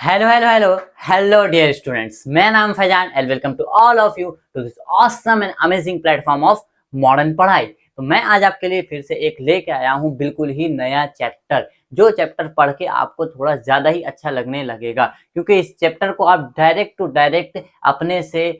Hello hello hello hello dear students, मैं नाम Faizan and welcome to all of you to this awesome and amazing platform of modern पढ़ाई। तो मैं आज आपके लिए फिर से एक लेके आया हूँ बिल्कुल ही नया चैप्टर, जो चैप्टर पढ़ के आपको थोड़ा ज़्यादा ही अच्छा लगने लगेगा, क्योंकि इस चैप्टर को आप डायरेक्ट टू डायरेक्ट अपने से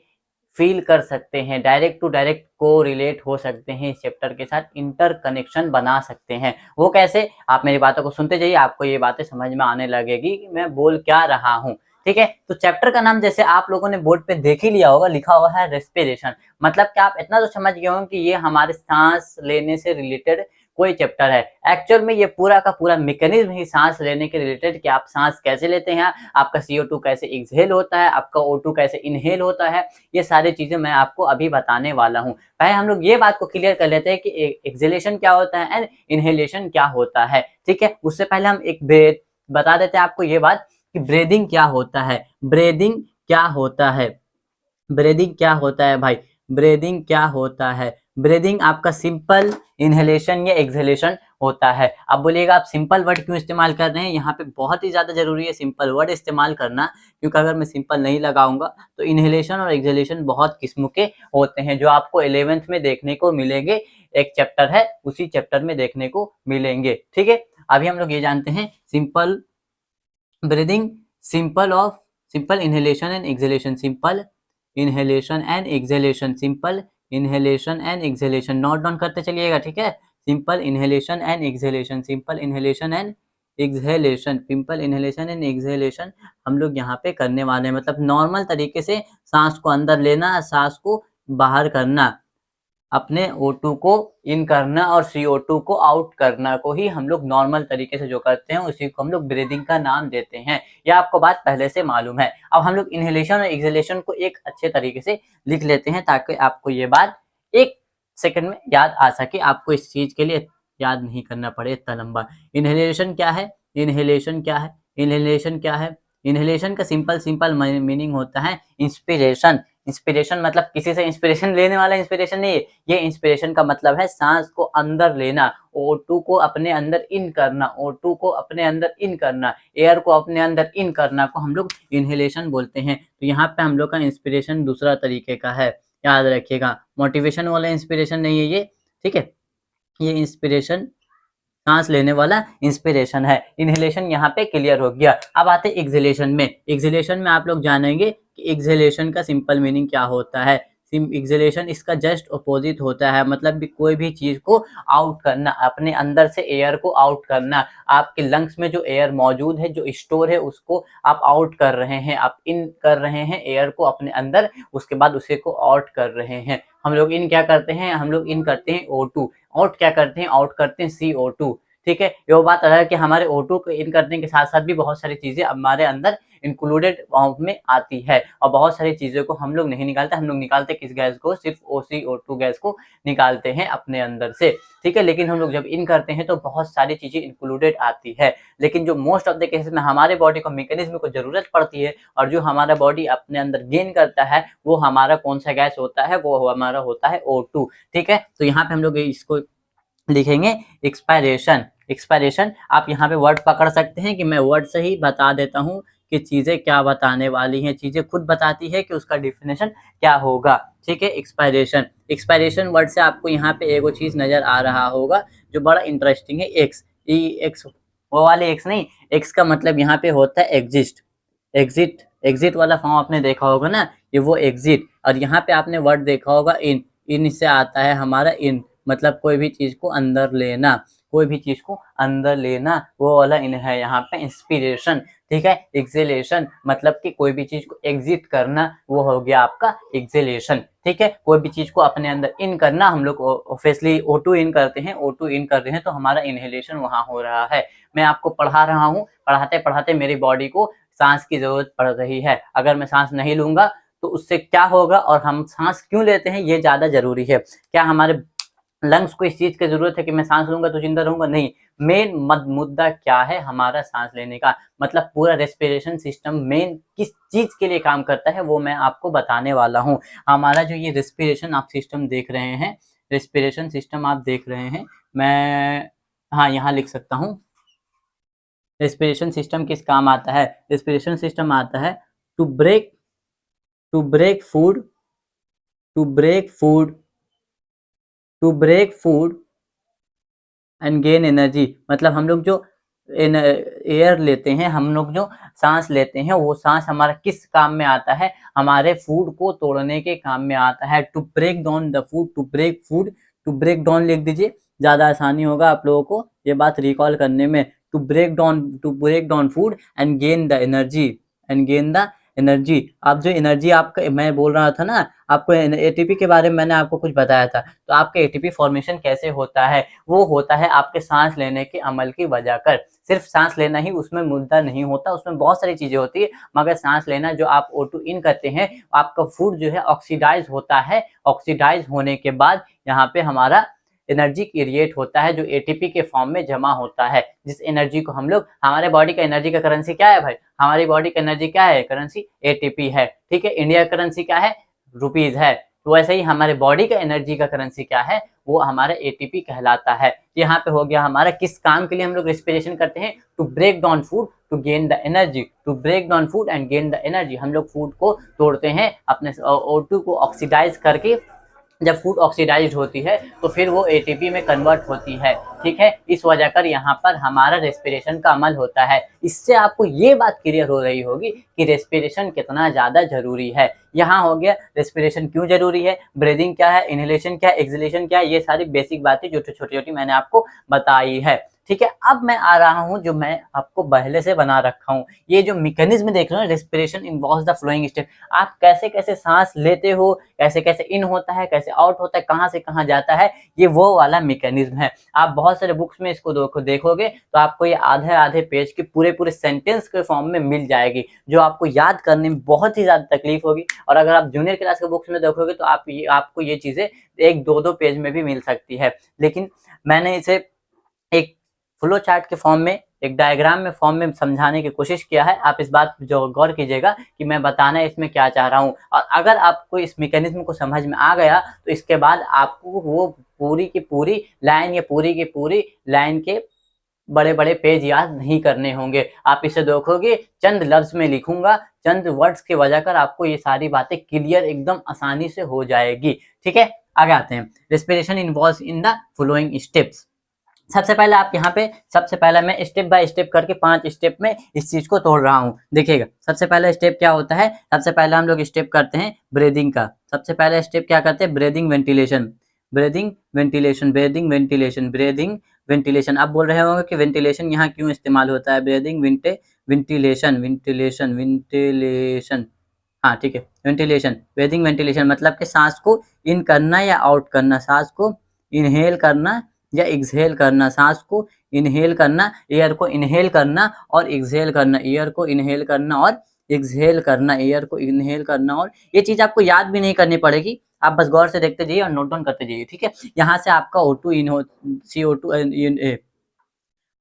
फील कर सकते हैं, डायरेक्ट टू डायरेक्ट को रिलेट हो सकते हैं, इस चैप्टर के साथ इंटर कनेक्शन बना सकते हैं। वो कैसे? आप मेरी बातों को सुनते जाइए, आपको ये बातें समझ में आने लगेगी कि मैं बोल क्या रहा हूँ। ठीक है, तो चैप्टर का नाम जैसे आप लोगों ने बोर्ड पे देख ही लिया होगा, लिखा हुआ है रेस्पिरेशन। मतलब कि आप इतना तो समझ गए होंगे कि ये हमारे सांस लेने से रिलेटेड कोई चैप्टर है। एक्चुअल में ये पूरा का पूरा मैकेनिज्म ही सांस लेने के रिलेटेड, कि आप सांस कैसे लेते हैं, आपका CO2 कैसे एक्सहेल होता है, आपका O2 कैसे इनहेल होता है, ये सारी चीजें मैं आपको अभी बताने वाला हूँ। पहले हम लोग ये बात को क्लियर कर लेते हैं कि एक्सहेलेशन क्या होता है एंड इनहेलेशन क्या होता है। ठीक है, उससे पहले हम एक बता देते हैं आपको ये बात कि ब्रीदिंग क्या होता है। ब्रीदिंग क्या होता है? ब्रीदिंग क्या होता है भाई? ब्रीदिंग क्या होता है? ब्रीदिंग आपका सिंपल इनहेलेशन या एक्सहेलेशन होता है। अब बोलिएगा आप सिंपल वर्ड क्यों इस्तेमाल कर रहे हैं? यहाँ पे बहुत ही ज्यादा जरूरी है सिंपल वर्ड इस्तेमाल करना, क्योंकि अगर मैं सिंपल नहीं लगाऊंगा तो इनहेलेशन और एक्सहेलेशन बहुत किस्म के होते हैं, जो आपको 11th में देखने को मिलेंगे। एक चैप्टर है, उसी चैप्टर में देखने को मिलेंगे। ठीक है, अभी हम लोग ये जानते हैं simple breathing, simple inhalation and exhalation, simple inhalation and exhalation, simple inhalation and exhalation. Note down करते चलिएगा, ठीक है। Simple inhalation and exhalation, simple inhalation and exhalation, simple inhalation and exhalation हम लोग यहाँ पे करने वाले हैं। मतलब नॉर्मल तरीके से सांस को अंदर लेना, सांस को बाहर करना, अपने O2 को इन करना और CO2 को आउट करना को ही हम लोग नॉर्मल तरीके से जो करते हैं, उसी को हम लोग ब्रीदिंग का नाम देते हैं। यह आपको बात पहले से मालूम है। अब हम लोग इनहेलेशन और एक्सहेलेशन को एक अच्छे तरीके से लिख लेते हैं, ताकि आपको ये बात एक सेकंड में याद आ सके, आपको इस चीज के लिए याद नहीं करना पड़े इतना लंबा। इनहेलेशन क्या है? इनहेलेशन क्या है? इनहेलेशन क्या है? इनहेलेशन का सिंपल मीनिंग होता है इंस्पिरेशन। इंस्पिरेशन मतलब किसी से इंस्पिरेशन लेने वाला इंस्पिरेशन नहीं है। ये इंस्पिरेशन का मतलब है सांस को अंदर लेना, O2 को अपने अंदर इन करना, O2 को अपने अंदर इन करना, एयर को अपने अंदर इन करना को हम लोग इनहेलेशन बोलते हैं। तो यहाँ पे हम लोग का इंस्पिरेशन दूसरा तरीके का है, याद रखिएगा। मोटिवेशन वाला इंस्पिरेशन नहीं है ये, ठीक है। ये इंस्पिरेशन सांस लेने वाला इंस्पिरेशन है। इनहेलेशन यहाँ पे क्लियर हो गया। अब आते हैं एक्सहेलेशन में। एक्सहेलेशन में आप लोग जानेंगे कि एक्सहेलेशन का सिंपल मीनिंग क्या होता है। एक्सहेलेशन इसका जस्ट अपोजिट होता है, मतलब भी कोई भी चीज को आउट करना, अपने अंदर से एयर को आउट करना। आपके लंग्स में जो एयर मौजूद है, जो स्टोर है, उसको आप आउट कर रहे हैं, आप इन कर रहे हैं एयर को अपने अंदर, उसके बाद उसे को आउट कर रहे हैं। हम लोग इन क्या करते हैं? हम लोग इन करते हैं O2। आउट क्या करते हैं? आउट करते हैं CO2। ठीक है, ये बात अलग है कि हमारे O2 को इन करने के साथ साथ भी बहुत सारी चीजें हमारे अंदर इंक्लूडेड में आती है, और बहुत सारी चीजों को हम लोग नहीं निकालते। हम लोग निकालते किस गैस को? सिर्फ OCO2 गैस को निकालते हैं अपने अंदर से। ठीक है, लेकिन हम लोग जब इन करते हैं तो बहुत सारी चीजें इंक्लूडेड आती है, लेकिन जो मोस्ट ऑफ द केसेस में हमारे बॉडी को मैकेनिज्म को जरूरत पड़ती है, और जो हमारा बॉडी अपने अंदर गेन करता है, वो हमारा कौन सा गैस होता है? वो हमारा होता है O2। ठीक है, तो यहाँ पे हम लोग इसको लिखेंगे एक्सपायरेशन। एक्सपायरेशन आप यहाँ पे वर्ड पकड़ सकते हैं, कि मैं वर्ड से ही बता देता हूँ कि चीजें क्या बताने वाली हैं। चीजें खुद बताती है कि उसका डिफिनेशन क्या होगा। ठीक है, एक्सपायरेशन। एक्सपायरेशन वर्ड से आपको यहाँ पे एगो चीज नजर आ रहा होगा जो बड़ा इंटरेस्टिंग है, एक्स। एक्स वो वाले एक्स नहीं, एक्स का मतलब यहाँ पे होता है एग्जिस्ट। एग्जिट, एग्जिट वाला फॉर्म आपने देखा होगा ना, ये वो एग्जिट। और यहाँ पे आपने वर्ड देखा होगा इन। इन से आता है हमारा इन, मतलब कोई भी चीज को अंदर लेना, कोई भी चीज को अंदर लेना, वो वाला इन है यहाँ पे इंस्पिरेशन। ठीक है, एक्सेलेशन मतलब कि कोई भी चीज को एग्जिट करना, वो हो गया आपका एक्सेलेशन। ठीक है, कोई भी चीज को अपने अंदर इन करना, हम लोग ऑब्वियसली O2 इन करते हैं, O2 इन कर रहे हैं तो हमारा इनहेलेशन वहां हो रहा है। मैं आपको पढ़ा रहा हूँ, पढ़ाते पढ़ाते मेरी बॉडी को सांस की जरूरत पड़ रही है। अगर मैं सांस नहीं लूंगा तो उससे क्या होगा, और हम सांस क्यों लेते हैं, ये ज्यादा जरूरी है। क्या हमारे लंग्स को इस चीज की जरूरत है कि मैं सांस लूंगा तो जिंदा रहूंगा? नहीं। मेन मुद्दा क्या है हमारा सांस लेने का, मतलब पूरा रेस्पिरेशन सिस्टम मेन किस चीज के लिए काम करता है, वो मैं आपको बताने वाला हूँ। हमारा जो ये रेस्पिरेशन आप सिस्टम देख रहे हैं, रेस्पिरेशन सिस्टम आप देख रहे हैं, मैं हाँ यहाँ लिख सकता हूँ रेस्पिरेशन सिस्टम किस काम आता है? रेस्पिरेशन सिस्टम आता है to break food to break food and gain energy. मतलब हम लोग जो एयर लेते हैं, हम लोग जो सांस लेते हैं, वो सांस हमारा किस काम में आता है? हमारे फूड को तोड़ने के काम में आता है। To break down the food, to break down लिख दीजिए, ज्यादा आसानी होगा आप लोगों को ये बात रिकॉल करने में। To break down food and gain the energy. आप जो एनर्जी आपका मैं बोल रहा था ना, आपको एटीपी के बारे में मैंने आपको कुछ बताया था। तो आपके एटीपी फॉर्मेशन कैसे होता है? वो होता है आपके सांस लेने के अमल की वजह कर। सिर्फ सांस लेना ही उसमें मुद्दा नहीं होता, उसमें बहुत सारी चीजें होती है, मगर सांस लेना जो आप O2 इन करते हैं, आपका फूड जो है ऑक्सीडाइज होता है। ऑक्सीडाइज होने के बाद यहाँ पे हमारा एनर्जी क्रिएट होता है, जो एटीपी के फॉर्म में जमा होता है। जिस एनर्जी को हम लोग, हमारे बॉडी का एनर्जी का करेंसी क्या है भाई? हमारी बॉडी का एनर्जी क्या है? करेंसी एटीपी है, ठीक है। इंडिया का करेंसी क्या है? रुपीज है। तो वैसे ही हमारे बॉडी का एनर्जी का करेंसी क्या है? वो हमारा एटीपी कहलाता है। यहाँ पे हो गया हमारा किस काम के लिए हम लोग रेस्पिरेशन करते हैं? To break down food to gain the energy. To break down food and gain the energy. हम लोग फूड को तोड़ते हैं, अपने O2 को ऑक्सीडाइज करके। जब फूड ऑक्सीडाइज्ड होती है तो फिर वो एटीपी में कन्वर्ट होती है, ठीक है। इस वजह कर यहाँ पर हमारा रेस्पिरेशन का अमल होता है। इससे आपको ये बात क्लियर हो रही होगी कि रेस्पिरेशन कितना ज्यादा जरूरी है। यहाँ हो गया रेस्पिरेशन क्यों जरूरी है, ब्रीदिंग क्या है, इनहेलेशन क्या है, एक्सहेलेशन क्या है, ये सारी बेसिक बातें जो छोटी छोटी मैंने आपको बताई है, ठीक है। अब मैं आ रहा हूँ जो मैं आपको पहले से बना रखा हूँ, ये जो मैकेनिज्म देख रहे हो, respiration involves the flowing step. आप कैसे कैसे सांस लेते हो, कैसे कैसे इन होता है, कैसे आउट होता है, कहाँ से कहाँ जाता है, ये वो वाला मैकेनिज्म है। आप बहुत सारे बुक्स में इसको देखोगे तो आपको ये आधे आधे पेज के पूरे पूरे सेंटेंस के फॉर्म में मिल जाएगी, जो आपको याद करने में बहुत ही ज्यादा तकलीफ होगी। और अगर आप जूनियर क्लास के बुक्स में देखोगे तो आपको ये चीजें एक दो पेज में भी मिल सकती है। लेकिन मैंने इसे एक फ्लो चार्ट के फॉर्म में, एक डायग्राम में फॉर्म में समझाने की कोशिश किया है। आप इस बात पर जो गौर कीजिएगा कि मैं बताना इसमें क्या चाह रहा हूँ। और अगर आपको इस मैकेनिज्म को समझ में आ गया तो इसके बाद आपको वो पूरी की पूरी लाइन या पूरी की पूरी लाइन के बड़े बड़े पेज याद नहीं करने होंगे। आप इसे देखोगे, चंद लफ्ज में लिखूंगा, चंद वर्ड्स की वजह कर आपको ये सारी बातें क्लियर एकदम आसानी से हो जाएगी, ठीक है। आगे आते हैं। Respiration involves in the following steps. सबसे पहले आप यहाँ पे, सबसे पहले मैं स्टेप बाय स्टेप करके 5 स्टेप में इस चीज को तोड़ रहा हूँ। देखिएगा सबसे पहला स्टेप क्या होता है। सबसे पहले हम लोग स्टेप करते हैं ब्रीदिंग का। सबसे पहला स्टेप क्या करते हैं? Breathing ventilation, breathing ventilation, breathing ventilation, breathing ventilation. आप बोल रहे होंगे कि वेंटिलेशन यहाँ क्यों इस्तेमाल होता है? ब्रीदिंग वेंटिलेशन, वेंटिलेशन, वेंटिलेशन, हाँ ठीक है, वेंटिलेशन, ब्रीदिंग वेंटिलेशन मतलब कि सांस को इन करना या आउट करना, सांस को इनहेल करना या एक्सहेल करना, सांस को इनहेल करना, एयर को इनहेल करना और एक्सहेल करना, एयर को इनहेल करना और एक्सहेल करना, एयर को इनहेल करना। और ये चीज आपको याद भी नहीं करनी पड़ेगी, आप बस गौर से देखते जाइए और नोट डाउन करते जाइए, ठीक है। यहाँ से आपका O2 इन हो, CO2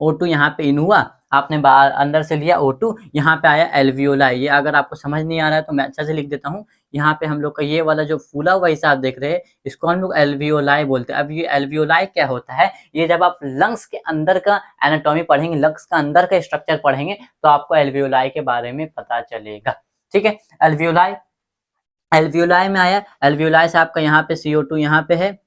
O2 यहाँ पे इन हुआ, आपने अंदर से लिया O2, यहाँ पे आया एल्वियोलाई। ये अगर आपको समझ नहीं आ रहा है तो मैं अच्छा से लिख देता हूँ। यहाँ पे हम लोग का ये वाला जो फूला हुआ हिस्सा आप देख रहे हैं, इसको हम लोग एल्वियोलाई बोलते हैं। अब ये एल्वियोलाई क्या होता है? ये जब आप लंग्स के अंदर का एनाटॉमी पढ़ेंगे, लंग्स का अंदर का स्ट्रक्चर पढ़ेंगे, तो आपको एल्वियोलाई के बारे में पता चलेगा, ठीक है। एल्वियोलाई, एल्वियोलाई में आया, एल्वियोलाई से आपका यहाँ पे CO2 यहाँ पे है,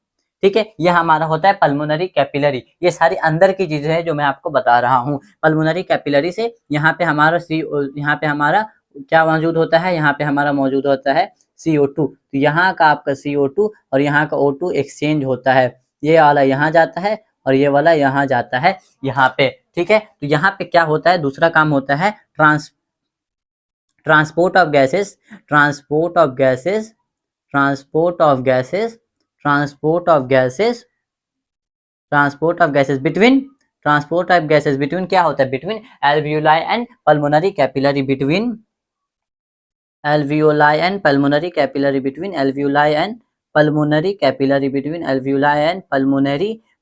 ठीक है। ये हमारा होता है पल्मोनरी कैपिलरी। ये सारी अंदर की चीजें हैं जो मैं आपको बता रहा हूँ। पल्मोनरी कैपिलरी से यहाँ पे हमारा यहाँ पे हमारा क्या मौजूद होता है? यहाँ पे हमारा मौजूद होता है CO2। तो यहाँ का आपका CO2 और यहाँ का O2 एक्सचेंज होता है। ये वाला यहाँ जाता है और ये वाला यहाँ जाता है यहाँ पे, ठीक है। तो यहाँ पे क्या होता है? दूसरा काम होता है transport of gases, transport of gases, transport of gases, transport of gases, transport of gases between, transport of gases between क्या होता है? Between alveoli and pulmonary capillary, between alveoli and pulmonary capillary, between alveoli and pulmonary capillary, between alveoli and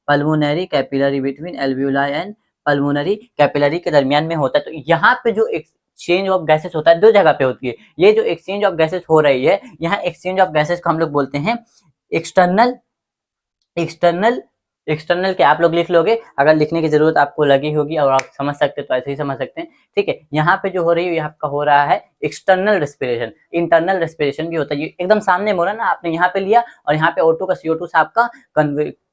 pulmonary capillary, between alveoli and pulmonary capillary के दरमियान में होता है। तो यहाँ पे जो एक्सचेंज ऑफ गैसेस होता है, दो जगह पे होती है। ये जो एक्सचेंज ऑफ गैसेस हो रही है, यहाँ एक्सचेंज ऑफ गैसेस को हम लोग बोलते हैं एक्सटर्नल एक्सटर्नल क्या आप लोग लिख लोगे, अगर लिखने की जरूरत आपको लगी होगी और आप समझ सकते हैं तो ऐसे ही समझ सकते हैं। ठीक है, यहाँ पे जो हो रही है ये आपका हो रहा है एक्सटर्नल रेस्पिरेशन। इंटरनल रेस्पिरेशन भी होता है, ये एकदम सामने हो रहा है ना, आपने यहाँ पे लिया और यहाँ पे O2 का CO2 से आपका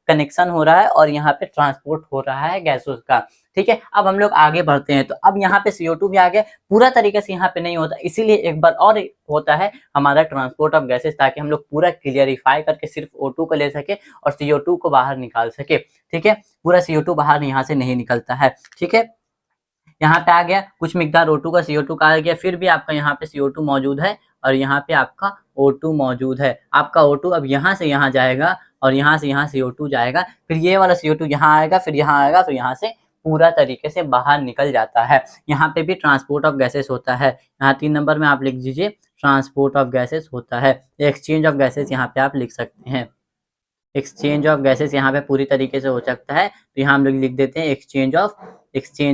कनेक्शन हो रहा है और यहाँ पे ट्रांसपोर्ट हो रहा है गैसों का। ठीक है, अब हम लोग आगे बढ़ते हैं, तो अब यहाँ पे CO2 भी आ गया, पूरा तरीके से यहाँ पे नहीं होता, इसीलिए एक बार और होता है हमारा ट्रांसपोर्ट ऑफ गैसेस, ताकि हम लोग पूरा क्लियरिफाई करके सिर्फ O2 को ले सके और CO2 को बाहर निकाल सके। ठीक है, पूरा CO2 बाहर यहाँ से नहीं निकलता है। ठीक है, यहाँ पे आ गया कुछ मिकदार O2 का, CO2 का आ गया, फिर भी आपका यहाँ पे CO2 मौजूद है और यहाँ पे आपका O2 मौजूद है। आपका O2 अब यहाँ से यहाँ जाएगा और यहाँ से यहाँ CO2 जाएगा, फिर ये वाला CO2 यहाँ आएगा, फिर यहाँ आएगा, फिर यहाँ से पूरा तरीके से बाहर निकल जाता है। यहाँ पे भी ट्रांसपोर्ट ऑफ गैसेस होता है। यहाँ 3 नंबर में आप लिख दीजिए ट्रांसपोर्ट ऑफ गैसेस होता है। एक्सचेंज ऑफ गैसेस यहाँ पे आप लिख सकते हैं। एक्सचेंज ऑफ गैसेस यहाँ पे पूरी तरीके से हो सकता है, तो यहाँ हम लोग लिख देते हैं एक्सचेंज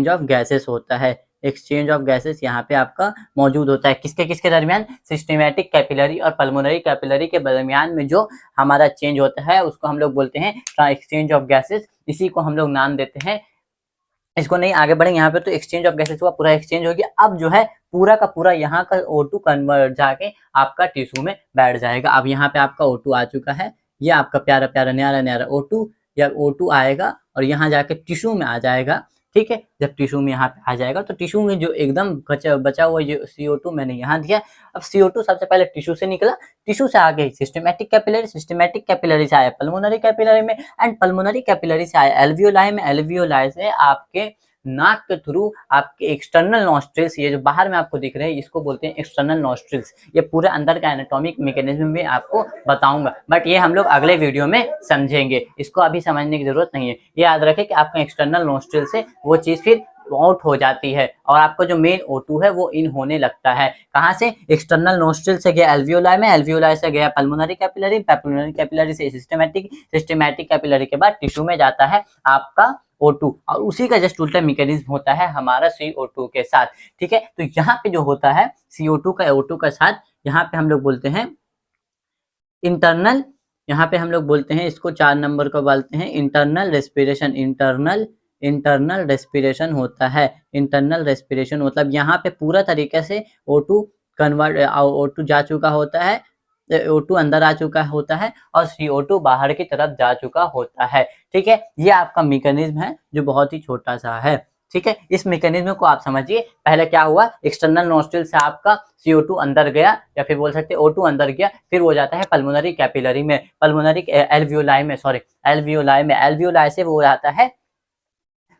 ऑफ गैसेस होता है। एक्सचेंज ऑफ गैसेस यहाँ पे आपका मौजूद होता है, किसके किसके दरमियान, सिस्टेमेटिक कैपिलरी और पल्मोनरी कैपिलरी के दरमियान में जो हमारा चेंज होता है उसको हम लोग बोलते हैं एक्सचेंज ऑफ गैसेस। इसी को हम लोग नाम देते हैं। इसको नहीं आगे बढ़ेंगे, यहाँ पे तो एक्सचेंज ऑफ गैसेस हुआ, पूरा एक्सचेंज हो गया। अब जो है पूरा का पूरा यहाँ का O2 कन्वर्ट जाके आपका टिश्यू में बैठ जाएगा। अब यहाँ पे आपका O2 आ चुका है, ये आपका प्यारा प्यारा न्यारा न्यारा O2 या O2 आएगा और यहाँ जाके टिश्यू में आ जाएगा। ठीक है, जब टिश्यू में यहाँ पे आ जाएगा तो टिश्यू में जो एकदम बचा हुआ जो CO2 मैंने यहाँ दिया, अब CO2 सबसे पहले टिश्यू से निकला, टिश्यू से आगे सिस्टेमेटिक कैपिलरी, सिस्टेमेटिक कैपिलरी से आया पल्मोनरी कैपिलरी में, एंड पल्मोनरी कैपिलरी से आया एल्वियोलाई में, एल्वियोलाई से आपके नाक के थ्रू आपके एक्सटर्नल नॉस्ट्रिल्स, ये जो बाहर में आपको दिख रहे हैं इसको बोलते हैं एक्सटर्नल नॉस्ट्रिल्स। ये पूरे अंदर का एनाटॉमिक मैकेनिज्म भी आपको बताऊंगा, बट ये हम लोग अगले वीडियो में समझेंगे, इसको अभी समझने की जरूरत नहीं है। ये याद रखें कि आपका एक्सटर्नल नॉस्ट्रिल से वो चीज फिर आउट हो जाती है और आपका जो मेन O2 है वो इन होने लगता है। कहाँ से, एक्सटर्नल नोस्ट्रिल से गया एल्वियोलाई में, एल्वियोलाई से गया पल्मोनरी कैपिलरी, पल्मोनरी कैपिलरी से सिस्टेमेटिक, सिस्टेमेटिक कैपिलरी के बाद टिश्यू में जाता है आपका O2, और उसी का जस्ट उल्टा मैकेनिज्म होता है हमारा CO2 के साथ। ठीक है, तो यहाँ पे जो होता है CO2 का O2 का साथ, यहाँ पे हम लोग बोलते हैं इंटरनल, यहाँ पे हम लोग बोलते हैं इसको 4 नंबर को बोलते हैं इंटरनल रेस्पिरेशन। इंटरनल रेस्पिरेशन होता है। इंटरनल रेस्पिरेशन मतलब यहाँ पे पूरा तरीके से O2 कन्वर्ट, O2 जा चुका होता है, O2 अंदर आ चुका होता है और CO2 बाहर की तरफ जा चुका होता है। ठीक है, ये आपका मैकेनिज्म है जो बहुत ही छोटा सा है। ठीक है, इस मैकेनिज्म को आप समझिए। पहले क्या हुआ, एक्सटर्नल नोस्ट्रिल से आपका CO2 अंदर गया, या फिर बोल सकते हैं O2 अंदर गया, फिर वो जाता है पल्मोनरी कैपिलरी में, पल्मोनरी एल्वियोलाई में, सॉरी एल्वियोलाई में, एल्वियोलाई से वो जाता है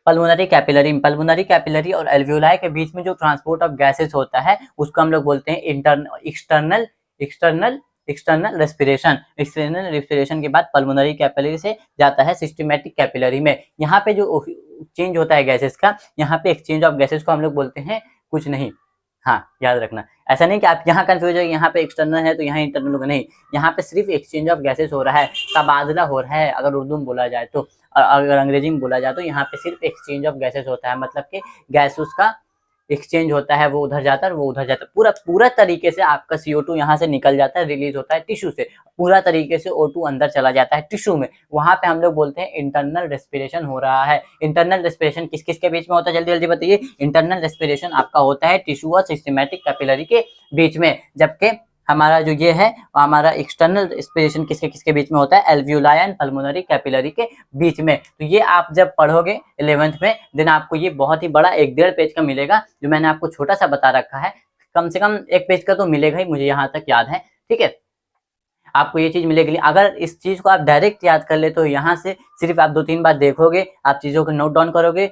पल्मोनरी कैपिलरी। पल्मोनरी कैपिलरी और एल्वियोलाई के बीच में जो ट्रांसपोर्ट ऑफ गैसेस होता है उसको हम लोग बोलते हैं एक्सटर्नल रेस्पिरेशन। एक्सटर्नल रेस्पिरेशन के बाद पल्मोनरी कैपिलरी से जाता है सिस्टेमेटिक कैपिलरी में। यहाँ पे जो चेंज होता है गैसेस का, यहाँ पे एक्सचेंज ऑफ गैसेस को हम लोग बोलते हैं कुछ नहीं, हाँ याद रखना, ऐसा नहीं कि आप यहाँ कंफ्यूज हो, यहाँ पे एक्सटर्नल है तो यहाँ इंटरनल होगा, नहीं, यहाँ पे सिर्फ एक्सचेंज ऑफ गैसेस हो रहा है, तबादला हो रहा है अगर उर्दू में बोला जाए तो, अगर अंग्रेजी में बोला जाए तो यहाँ पे सिर्फ एक्सचेंज ऑफ गैसेस होता है, मतलब कि गैस उसका एक्सचेंज होता है, वो उधर जाता है वो उधर जाता है, पूरा तरीके से आपका CO2 यहाँ से निकल जाता है, रिलीज होता है टिश्यू से, पूरा तरीके से O2 अंदर चला जाता है टिश्यू में, वहां पे हम लोग बोलते हैं इंटरनल रेस्पिरेशन हो रहा है। इंटरनल रेस्पिरेशन किस किस के बीच में होता है, जल्दी जल्दी बताइए। इंटरनल रेस्पिरेशन आपका होता है टिश्यू और सिस्टेमेटिक कैपिलरी के बीच में, जबकि हमारा जो ये है हमारा एक्सटर्नल रेस्पिरेशन किसके किसके बीच में होता है, एल्वियोलाई एंड पल्मोनरी कैपिलरी के बीच में। तो ये आप जब पढ़ोगे 11th में, देन आपको ये बहुत ही बड़ा 1.5 पेज का मिलेगा, जो मैंने आपको छोटा सा बता रखा है, कम से कम 1 पेज का तो मिलेगा ही, मुझे यहाँ तक याद है। ठीक है, आपको ये चीज मिलेगी। अगर इस चीज को आप डायरेक्ट याद कर ले तो यहाँ से सिर्फ आप 2-3 बार देखोगे, आप चीजों को नोट डाउन करोगे,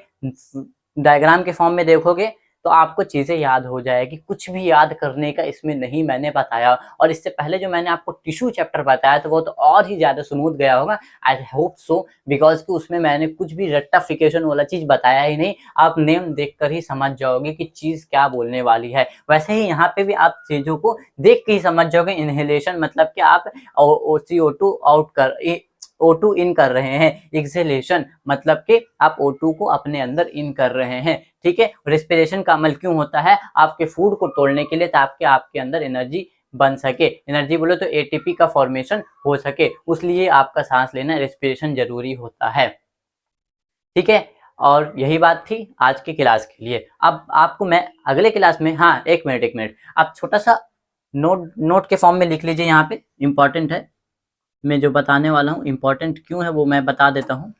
डायग्राम के फॉर्म में देखोगे तो आपको चीजें याद हो जाएगी। कुछ भी याद करने का इसमें नहीं मैंने बताया, और इससे पहले जो मैंने आपको टिश्यू चैप्टर बताया था वो तो और ही ज्यादा स्मूथ गया होगा, आई होप सो, बिकॉज कि उसमें मैंने कुछ भी रट्टाफिकेशन वाला चीज बताया ही नहीं, आप नेम देखकर ही समझ जाओगे कि चीज क्या बोलने वाली है। वैसे ही यहाँ पे भी आप चीजों को देख के ही समझ जाओगे। इनहेलेशन मतलब कि आप CO2 आउट कर, O2 इन कर रहे हैं, एक्सहेलेशन मतलब कि आप O2 को अपने अंदर इन कर रहे हैं। ठीक है, रेस्पिरेशन का अमल क्यों होता है, आपके फूड को तोड़ने के लिए, ताकि आपके अंदर एनर्जी बन सके, एनर्जी बोलो तो एटीपी का फॉर्मेशन हो सके, उसलिए आपका सांस लेना, रेस्पिरेशन जरूरी होता है। ठीक है, और यही बात थी आज की क्लास के लिए। अब आपको मैं अगले क्लास में, हाँ एक मिनट, आप छोटा सा नोट के फॉर्म में लिख लीजिए, यहाँ पे इम्पोर्टेंट है, मैं जो बताने वाला हूँ इम्पोर्टेंट क्यों है वो मैं बता देता हूँ।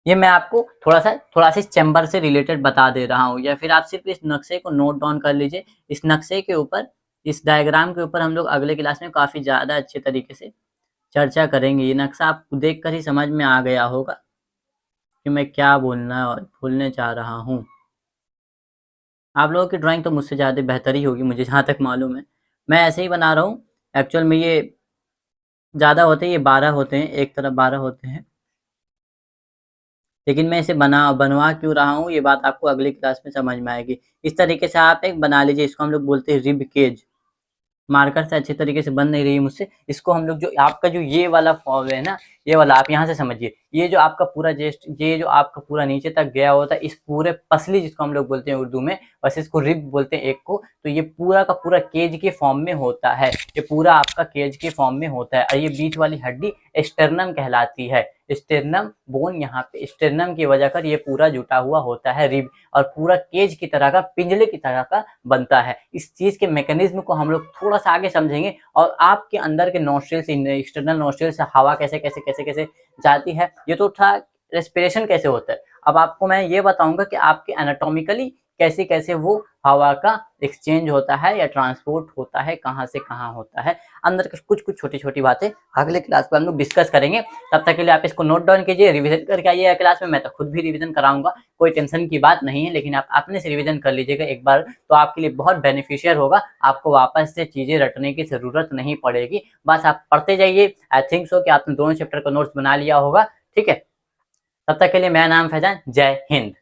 ये मैं आपको थोड़ा सा इस चैम्बर से रिलेटेड बता दे रहा हूँ, या फिर आप सिर्फ इस नक्शे को नोट डाउन कर लीजिए। इस नक्शे के ऊपर, इस डायग्राम के ऊपर हम लोग अगले क्लास में काफ़ी ज़्यादा अच्छे तरीके से चर्चा करेंगे। ये नक्शा आपको देख कर ही समझ में आ गया होगा कि मैं क्या बोलने चाह रहा हूँ। आप लोगों की ड्राइंग तो मुझसे ज़्यादा बेहतर ही होगी, मुझे जहाँ तक मालूम है। मैं ऐसे ही बना रहा हूँ, एक्चुअल में ये ज़्यादा होते हैं, ये 12 होते हैं, एक तरफ 12 होते हैं, लेकिन मैं इसे बनवा क्यों रहा हूँ ये बात आपको अगली क्लास में समझ में आएगी। इस तरीके से आप एक बना लीजिए, इसको हम लोग बोलते हैं रिब केज। मार्कर से अच्छे तरीके से बन नहीं रही है मुझसे, इसको हम लोग जो आपका जो ये वाला फॉर्म है ना, ये वाला आप यहाँ से समझिए, ये जो आपका पूरा जेस्ट, ये जो आपका पूरा नीचे तक गया होता है, इस पूरे पसली जिसको हम लोग बोलते हैं उर्दू में, बस इसको रिब बोलते हैं एक को, तो ये पूरा का पूरा केज के फॉर्म में होता है, ये पूरा आपका केज के फॉर्म में होता है। और ये बीच वाली हड्डी स्टर्नम कहलाती है, स्टेर्नम बोन, यहाँ पे स्टेर्नम की वजह कर ये पूरा जुटा हुआ होता है रिब, और पूरा केज की तरह का, पिंजरे की तरह का बनता है। इस चीज के मैकेनिज्म को हम लोग थोड़ा सा आगे समझेंगे, और आपके अंदर के नोस्ट्रिल से, एक्सटर्नल नोस्ट्रिल से हवा कैसे कैसे कैसे कैसे जाती है, ये तो था रेस्पिरेशन कैसे होता है। अब आपको मैं ये बताऊंगा कि आपके एनाटॉमिकली कैसे कैसे वो हवा का एक्सचेंज होता है या ट्रांसपोर्ट होता है, कहाँ से कहाँ होता है, अंदर के कुछ कुछ छोटी छोटी बातें अगले क्लास में हम लोग डिस्कस करेंगे। तब तक के लिए आप इसको नोट डाउन कीजिए, रिवीजन करके आइएगा क्लास में, मैं तो खुद भी रिवीजन कराऊंगा, कोई टेंशन की बात नहीं है, लेकिन आप अपने से रिवीजन कर लीजिएगा एक बार, तो आपके लिए बहुत बेनिफिशियल होगा, आपको वापस से चीजें रटने की जरूरत नहीं पड़ेगी, बस आप पढ़ते जाइए। आई थिंक सो कि आपने दोनों चैप्टर का नोट्स बना लिया होगा। ठीक है, तब तक के लिए मेरा नाम फैजान, जय हिंद।